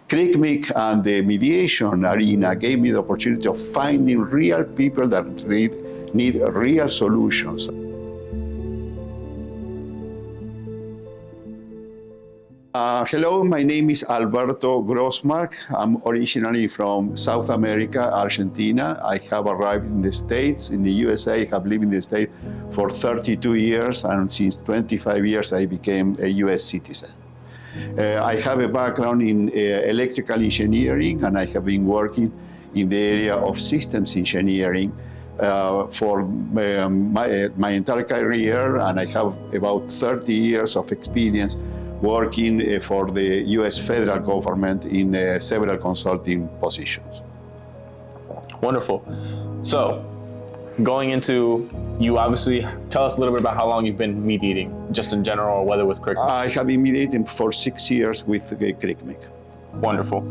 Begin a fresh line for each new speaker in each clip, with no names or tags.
ClickMic and the mediation arena gave me the opportunity of finding real people that need real solutions. Hello, my name is Alberto Grossmark. I'm originally from South America, Argentina. I have arrived in the States, in the USA. I have lived in the States for 32 years, and since 25 years I became a US citizen. I have a background in electrical engineering, and I have been working in the area of systems engineering for my entire career, and I have about 30 years of experience working for the US federal government in several consulting positions.
Wonderful. So, going into, you obviously tell us a little bit about how long you've been mediating, just in general, or whether with ClickMic.
I have been mediating for 6 years with ClickMic.
Wonderful.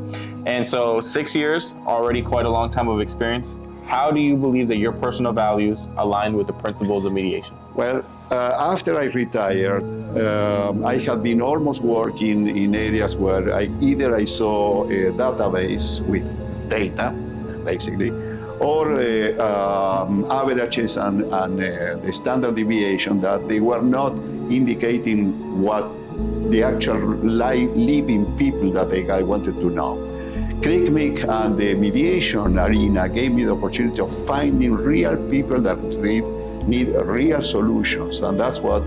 And so 6 years, already quite a long time of experience. How do you believe that your personal values align with the principles of mediation?
Well, after I retired, I had been almost working in areas where either I saw a database with data, basically, or averages and the standard deviation that they were not indicating what the actual living people that I wanted to know. ClickMic and the mediation arena gave me the opportunity of finding real people that need real solutions, and that's what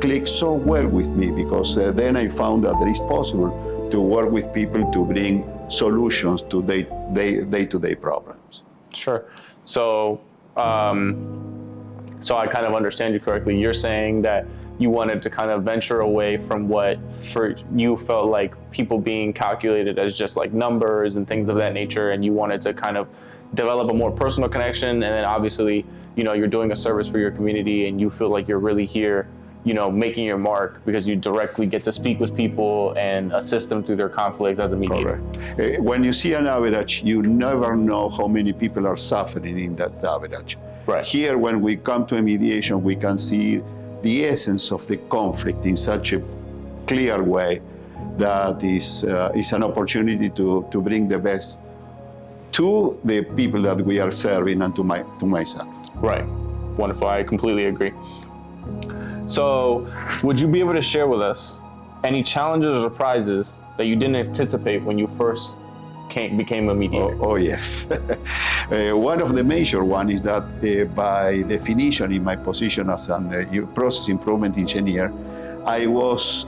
clicked so well with me, because then I found that it is possible to work with people to bring solutions to day-to-day problems.
Sure. So I kind of understand you correctly. You're saying that you wanted to kind of venture away from what for you felt like people being calculated as just like numbers and things of that nature, and you wanted to kind of develop a more personal connection. And then obviously, you know, you're doing a service for your community, and you feel like you're really here, you know, making your mark because you directly get to speak with people and assist them through their conflicts as a mediator.
Correct. When you see an average, you never know how many people are suffering in that average.
Right.
Here, when we come to a mediation, we can see the essence of the conflict in such a clear way that is an opportunity to bring the best to the people that we are serving and to myself.
Right. Wonderful. I completely agree. So, would you be able to share with us any challenges or surprises that you didn't anticipate when you first became a mediator?
Oh yes. One of the major ones is that by definition in my position as a process improvement engineer, I was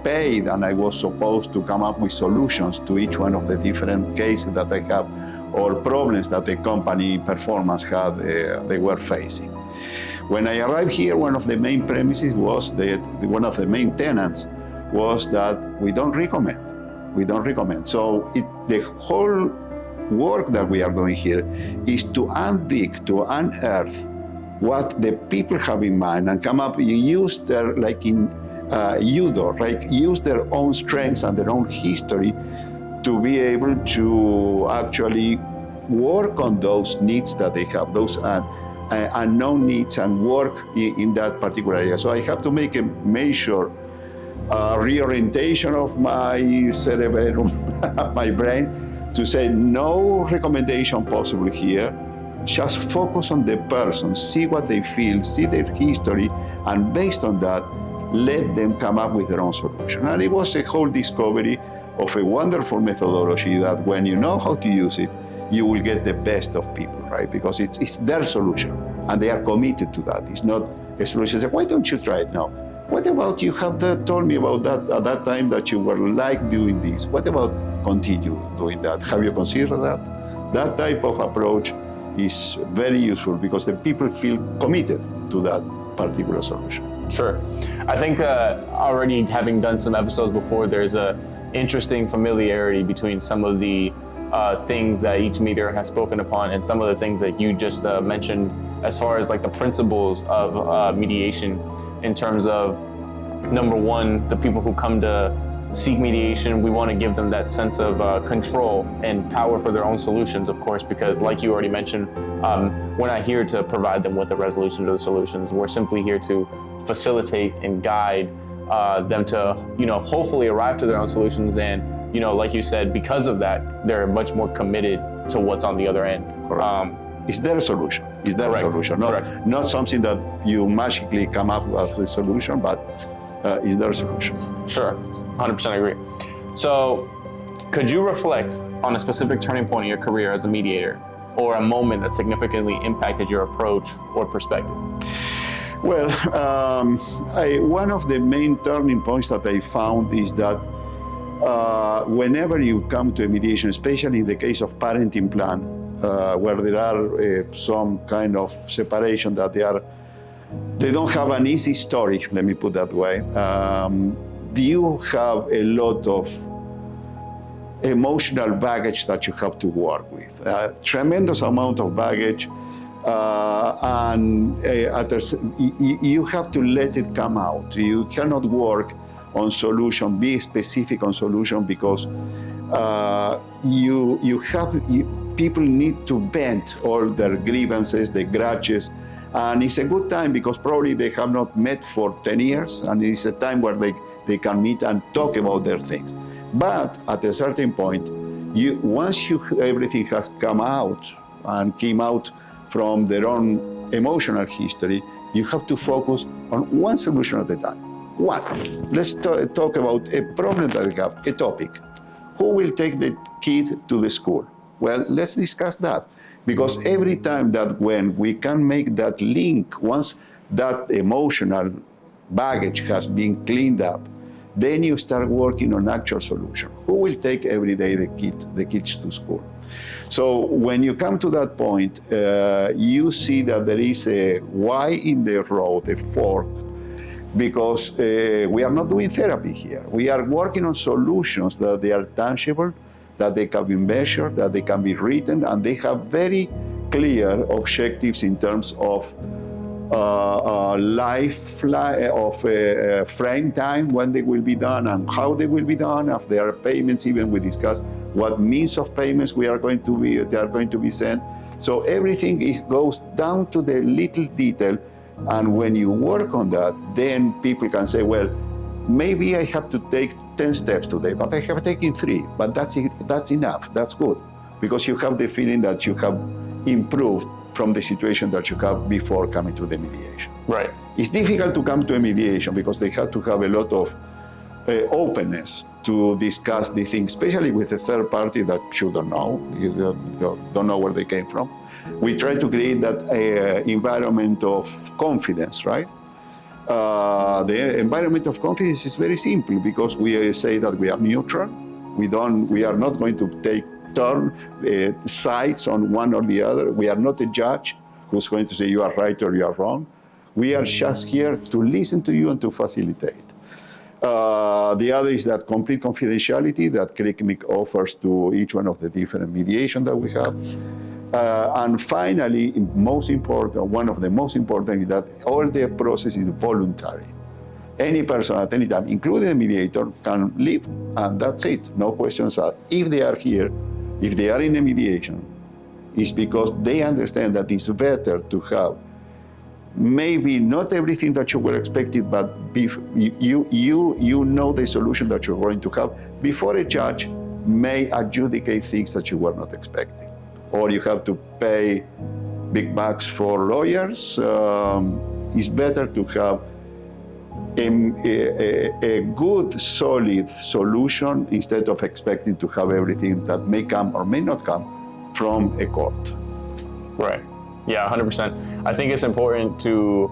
paid and I was supposed to come up with solutions to each one of the different cases that I have or problems that the company performance had they were facing. When I arrived here, one of the main premises was that one of the main tenets was that we don't recommend. So the whole work that we are doing here is to undig, to unearth what the people have in mind and come up, use their, like in judo, right? Use their own strengths and their own history to be able to actually work on those needs that they have, those unknown needs, and work in that particular area. So I have to make a major reorientation of my cerebellum, my brain, to say no recommendation possible here. Just focus on the person, see what they feel, see their history, and based on that, let them come up with their own solution. And it was a whole discovery of a wonderful methodology that when you know how to use it, you will get the best of people, right? Because it's their solution, and they are committed to that. It's not a solution. Say, why don't you try it now? What about you have told me about that at that time that you were like doing this? What about continue doing that? Have you considered that? That type of approach is very useful because the people feel committed to that particular solution.
Sure. I think already having done some episodes before, there's a interesting familiarity between some of the things that each mediator has spoken upon and some of the things that you just mentioned as far as like the principles of mediation in terms of, number one, the people who come to seek mediation, we want to give them that sense of control and power for their own solutions, of course, because like you already mentioned, we're not here to provide them with a resolution to the solutions. We're simply here to facilitate and guide them to, hopefully arrive to their own solutions and like you said, because of that, they're much more committed to what's on the other end.
It's their solution. It's their
Correct.
solution.
Correct.
Not something that you magically come up with a solution, but it's their solution.
Sure, 100% agree. So, could you reflect on a specific turning point in your career as a mediator, or a moment that significantly impacted your approach or perspective?
Well, one of the main turning points that I found is that whenever you come to a mediation, especially in the case of parenting plan, where there are some kind of separation that they don't have an easy story, let me put that way, you have a lot of emotional baggage that you have to work with, a tremendous amount of baggage, and you have to let it come out. You cannot work on solution, be specific on solution, because people need to vent all their grievances, their grudges, and it's a good time because probably they have not met for 10 years, and it's a time where they can meet and talk about their things. But at a certain point, once everything has come out and came out from their own emotional history, you have to focus on one solution at a time. One, let's talk about a problem that we have, a topic. Who will take the kid to the school? Well, let's discuss that. Because every time that when we can make that link, once that emotional baggage has been cleaned up, then you start working on actual solution. Who will take every day the kids to school? So when you come to that point, you see that there is a Y in the road, a fork, because we are not doing therapy here. We are working on solutions that they are tangible, that they can be measured, that they can be written, and they have very clear objectives in terms of frame time, when they will be done and how they will be done. If there are payments, even we discuss what means of payments they are going to be sent. So everything goes down to the little detail. And when you work on that, then people can say, well, maybe I have to take 10 steps today, but I have taken 3, but that's enough, that's good. Because you have the feeling that you have improved from the situation that you have before coming to the mediation.
Right.
It's difficult to come to a mediation because they have to have a lot of openness to discuss the things, especially with a third party that you don't know, don't know where they came from. We try to create that environment of confidence, right? The environment of confidence is very simple because we say that we are neutral. We are not going to take sides on one or the other. We are not a judge who's going to say you are right or you are wrong. We are just here to listen to you and to facilitate. The other is that complete confidentiality that CRICMIC offers to each one of the different mediation that we have. And finally, one of the most important is that all the process is voluntary. Any person at any time, including the mediator, can leave, and that's it. No questions asked. If they are here, if they are in a mediation, it's because they understand that it's better to have maybe not everything that you were expecting, but you know the solution that you're going to have before a judge may adjudicate things that you were not expecting. Or you have to pay big bucks for lawyers. It's better to have a good, solid solution instead of expecting to have everything that may come or may not come from a court.
Right. Yeah, 100%. I think it's important to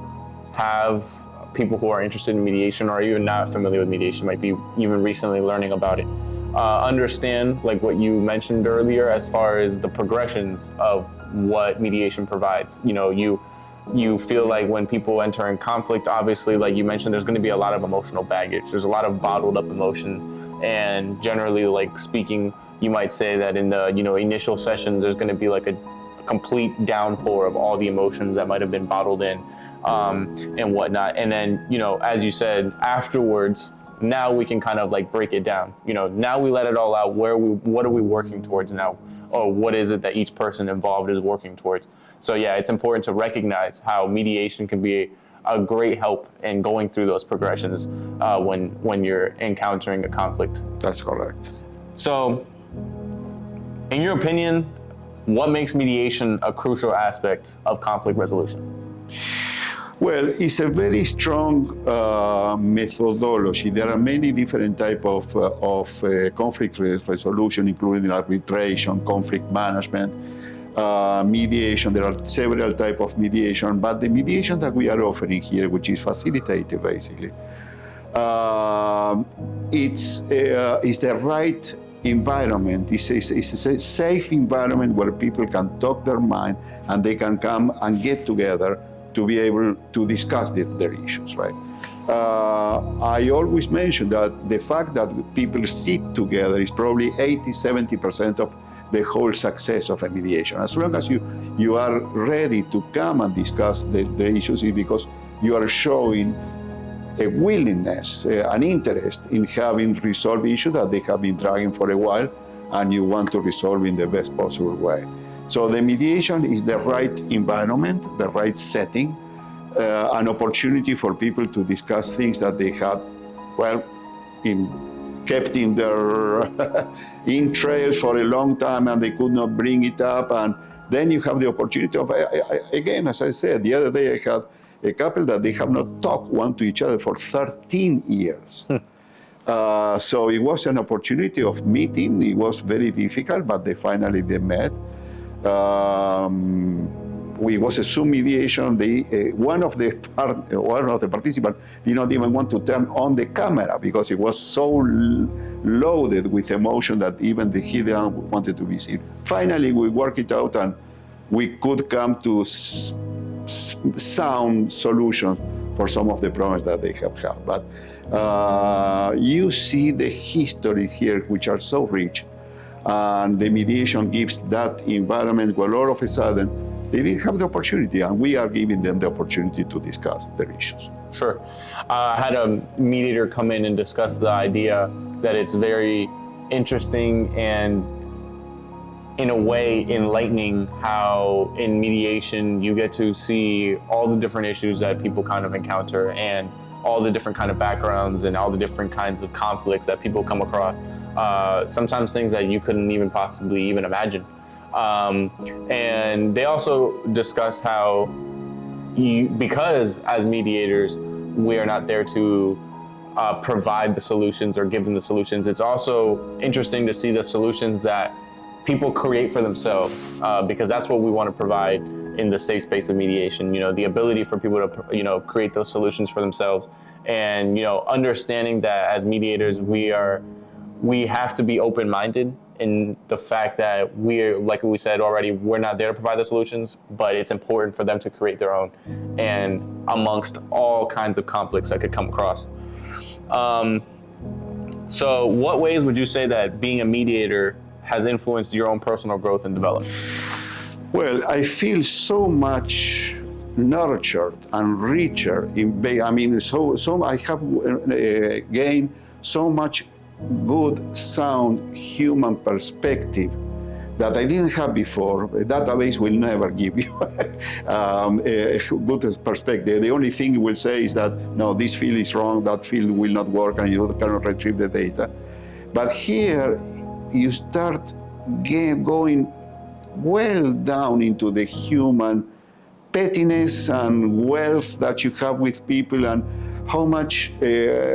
have people who are interested in mediation or even not familiar with mediation, might be even recently learning about it, understand like what you mentioned earlier as far as the progressions of what mediation provides. You feel like when people enter in conflict, obviously, like you mentioned, there's going to be a lot of emotional baggage. There's a lot of bottled up emotions. And generally, like speaking, you might say that in the initial sessions, there's going to be like a complete downpour of all the emotions that might have been bottled in and whatnot. And then, as you said, afterwards, now we can kind of like break it down. Now we let it all out. What are we working towards now? Or what is it that each person involved is working towards? So yeah, it's important to recognize how mediation can be a great help in going through those progressions when you're encountering a conflict.
That's correct.
So, in your opinion, what makes mediation a crucial aspect of conflict resolution?
Well, it's a very strong methodology. There are many different types of conflict resolution, including arbitration, conflict management, mediation. There are several types of mediation, but the mediation that we are offering here, which is facilitated basically, it's the right environment. It's a safe environment where people can talk their mind and they can come and get together to be able to discuss their issues, right? I always mention that the fact that people sit together is probably 80-70% of the whole success of a mediation. As long as you are ready to come and discuss the issues, is because you are showing a willingness, an interest in having resolved issues that they have been dragging for a while, and you want to resolve in the best possible way. So the mediation is the right environment, the right setting, an opportunity for people to discuss things that they had, well, kept in their entrails for a long time and they could not bring it up. And then you have the opportunity of, again, as I said, the other day I had a couple that they have not talked one to each other for 13 years. So it was an opportunity of meeting. It was very difficult, but finally they met. We was a Zoom mediation. One of the participants did not even want to turn on the camera because it was so loaded with emotion that even he didn't wanted to be seen. Finally, we worked it out and we could come to sound solutions for some of the problems that they have had. But you see the history here, which are so rich. And the mediation gives that environment where all of a sudden they didn't have the opportunity, and we are giving them the opportunity to discuss their issues.
Sure. I had a mediator come in and discuss the idea that it's very interesting and in a way enlightening how in mediation you get to see all the different issues that people kind of encounter and all the different kind of backgrounds and all the different kinds of conflicts that people come across. Sometimes things that you couldn't even possibly even imagine. And they also discuss how because as mediators, we are not there to provide the solutions or give them the solutions. It's also interesting to see the solutions that people create for themselves, because that's what we want to provide in the safe space of mediation. The ability for people to, create those solutions for themselves, and understanding that as mediators, we have to be open-minded in the fact that we're, like we said already, we're not there to provide the solutions, but it's important for them to create their own, and amongst all kinds of conflicts that could come across. So what ways would you say that being a mediator has influenced your own personal growth and development?
Well, I feel so much nurtured and richer I have gained so much good, sound human perspective that I didn't have before. A database will never give you a good perspective. The only thing it will say is that, no, this field is wrong, that field will not work, and you cannot retrieve the data. But here, you start going well down into the human pettiness and wealth that you have with people, and how much,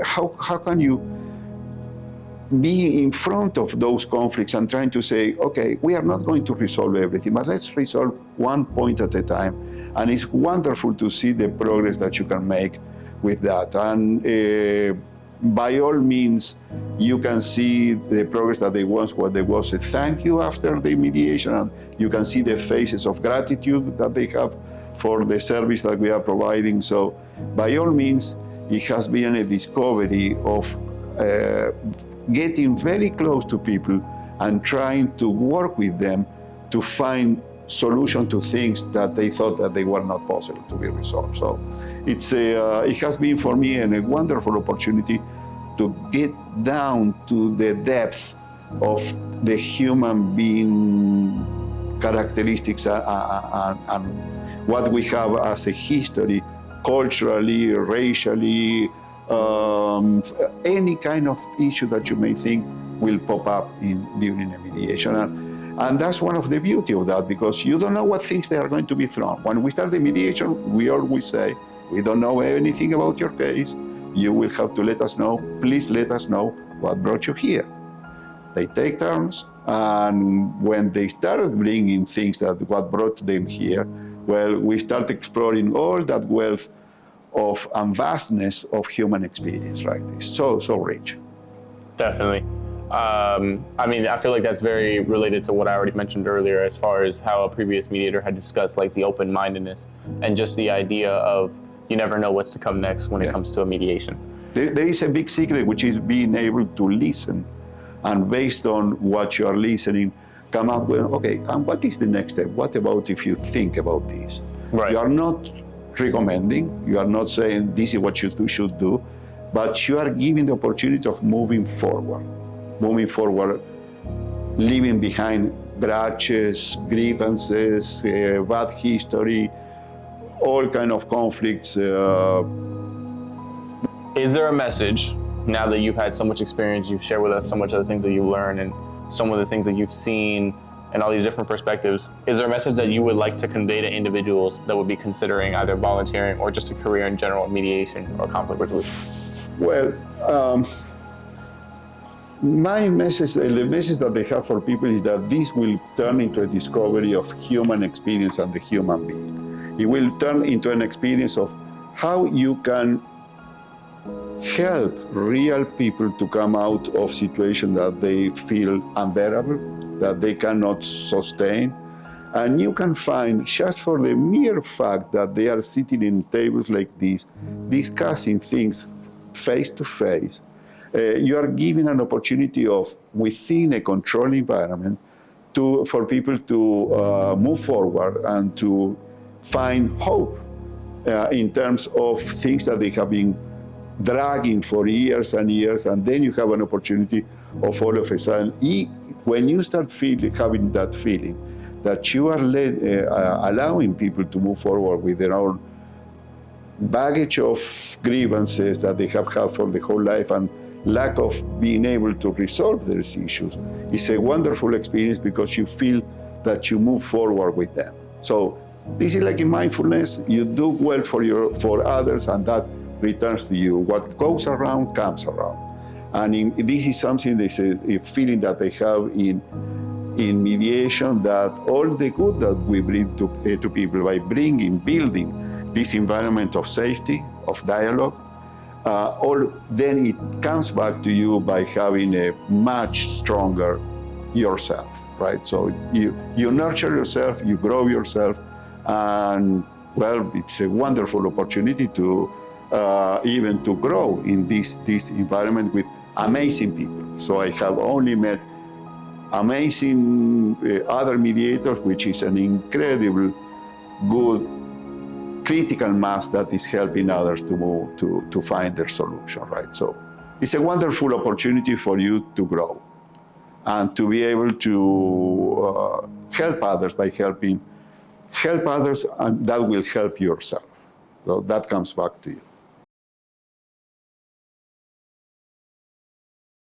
how can you be in front of those conflicts and trying to say, okay, we are not going to resolve everything, but let's resolve one point at a time. And it's wonderful to see the progress that you can make with that. And by all means, you can see the progress that there was a thank you after the mediation, and you can see the faces of gratitude that they have for the service that we are providing. So by all means, it has been a discovery of getting very close to people and trying to work with them to find solution to things that they thought that they were not possible to be resolved. So it has been for me a wonderful opportunity to get down to the depth of the human being characteristics and what we have as a history, culturally, racially, any kind of issue that you may think, will pop up during a mediation. And that's one of the beauty of that, because you don't know what things they are going to be thrown. When we start the mediation, we always say, we don't know anything about your case. You will have to let us know. Please let us know what brought you here. They take turns, and when they start bringing things that what brought them here, well, we start exploring all that wealth of and vastness of human experience, right? It's so rich.
Definitely. I mean, I feel like that's very related to what I already mentioned earlier, as far as how a previous mediator had discussed, like the open-mindedness and just the idea of you never know what's to come next when it comes to a mediation.
There is a big secret, which is being able to listen, and based on what you are listening, come up with, okay, and what is the next step? What about if you think about this?
Right.
You are not recommending, you are not saying this is what you should do, but you are giving the opportunity of moving forward, leaving behind grudges, grievances, bad history, all kind of conflicts.
Is there a message, now that you've had so much experience, you've shared with us so much of the things that you learned and some of the things that you've seen and all these different perspectives, is there a message that you would like to convey to individuals that would be considering either volunteering or just a career in general in mediation or conflict resolution?
Well, my message, the message that I have for people is that this will turn into a discovery of human experience and the human being. It will turn into an experience of how you can help real people to come out of situations that they feel unbearable, that they cannot sustain. And you can find, just for the mere fact that they are sitting in tables like this, discussing things face to face, you are giving an opportunity of, within a controlled environment, for people to move forward and to find hope in terms of things that they have been dragging for years and years, and then you have an opportunity of all of a sudden, when you start having that feeling that you are allowing people to move forward with their own baggage of grievances that they have had for the whole life and lack of being able to resolve those issues, it's a wonderful experience because you feel that you move forward with them. So this is like in mindfulness, you do well for others, and that returns to you. What goes around comes around. And this is something, this is a feeling that I have in mediation, that all the good that we bring to people by building this environment of safety, of dialogue, then it comes back to you by having a much stronger yourself, right? So you nurture yourself, you grow yourself, and well, it's a wonderful opportunity to even to grow in this environment with amazing people. So I have only met amazing other mediators, which is an incredible good critical mass that is helping others to move to find their solution, right? So it's a wonderful opportunity for you to grow and to be able to help others by help others, and that will help yourself. So that comes back to you.